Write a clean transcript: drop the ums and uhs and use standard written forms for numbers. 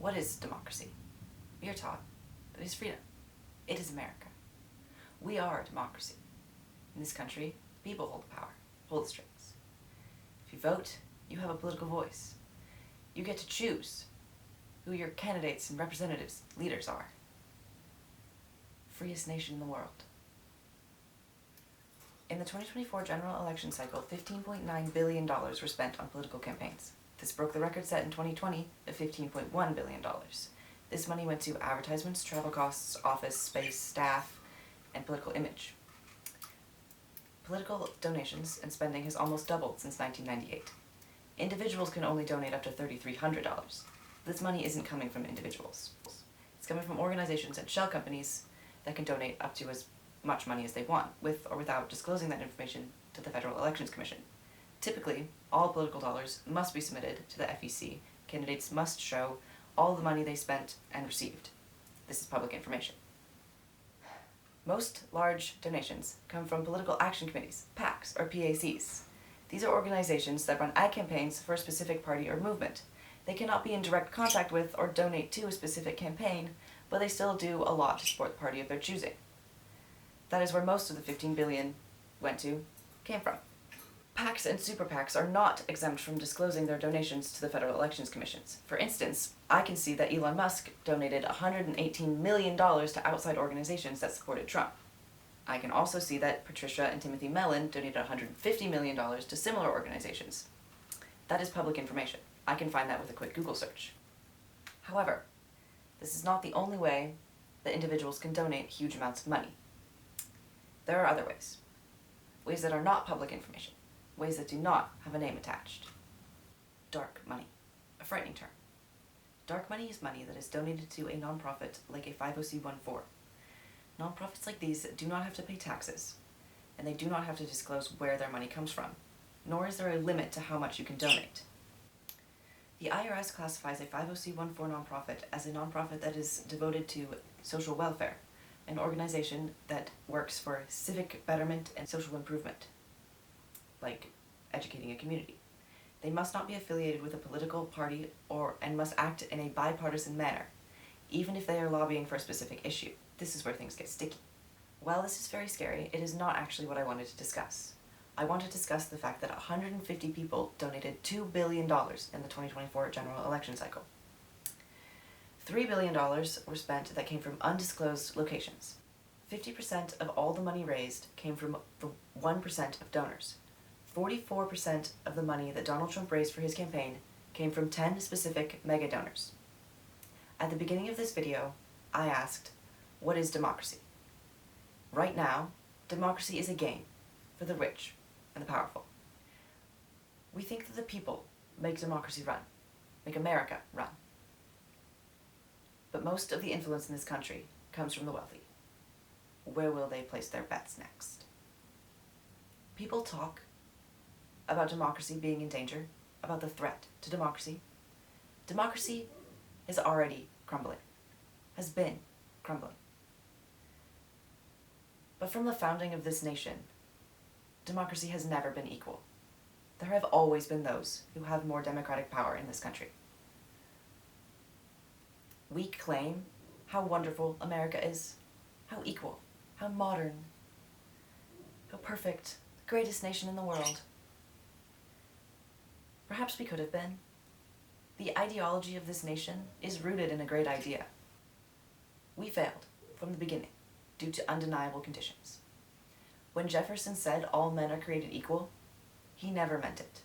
What is democracy? We are taught that it is freedom. It is America. We are democracy. In this country, people hold the power, hold the strings. If you vote, you have a political voice. You get to choose who your candidates and representatives, leaders are. Freest nation in the world. In the 2024 general election cycle, $15.9 billion were spent on political campaigns. This broke the record set in 2020 of $15.1 billion. This money went to advertisements, travel costs, office space, staff, and political image. Political donations and spending has almost doubled since 1998. Individuals can only donate up to $3,300. This money isn't coming from individuals. It's coming from organizations and shell companies that can donate up to as much money as they want, with or without disclosing that information to the Federal Elections Commission. Typically, all political dollars must be submitted to the FEC. Candidates must show all the money they spent and received. This is public information. Most large donations come from political action committees, PACs, or PACs. These are organizations that run ad campaigns for a specific party or movement. They cannot be in direct contact with or donate to a specific campaign, but they still do a lot to support the party of their choosing. That is where most of the $15 billion came from. PACs and super PACs are not exempt from disclosing their donations to the Federal Elections Commissions. For instance, I can see that Elon Musk donated $118 million to outside organizations that supported Trump. I can also see that Patricia and Timothy Mellon donated $150 million to similar organizations. That is public information. I can find that with a quick Google search. However, this is not the only way that individuals can donate huge amounts of money. There are other ways. Ways that are not public information. Ways that do not have a name attached. Dark money. A frightening term. Dark money is money that is donated to a nonprofit like a 50C14. Nonprofits like these do not have to pay taxes, and they do not have to disclose where their money comes from, nor is there a limit to how much you can donate. The IRS classifies a 50C14 nonprofit as a nonprofit that is devoted to social welfare, an organization that works for civic betterment and social improvement, like educating a community. They must not be affiliated with a political party and must act in a bipartisan manner, even if they are lobbying for a specific issue. This is where things get sticky. While this is very scary, it is not actually what I wanted to discuss. I want to discuss the fact that 150 people donated $2 billion in the 2024 general election cycle. $3 billion were spent that came from undisclosed locations. 50% of all the money raised came from the 1% of donors. 44% of the money that Donald Trump raised for his campaign came from 10 specific mega donors. At the beginning of this video, I asked, what is democracy? Right now, democracy is a game for the rich and the powerful. We think that the people make democracy run, make America run. But most of the influence in this country comes from the wealthy. Where will they place their bets next? People talk about democracy being in danger, about the threat to democracy. Democracy is already crumbling, has been crumbling. But from the founding of this nation, democracy has never been equal. There have always been those who have more democratic power in this country. We claim how wonderful America is, how equal, how modern, how perfect, the greatest nation in the world. Perhaps we could have been. The ideology of this nation is rooted in a great idea. We failed from the beginning due to undeniable conditions. When Jefferson said all men are created equal, he never meant it.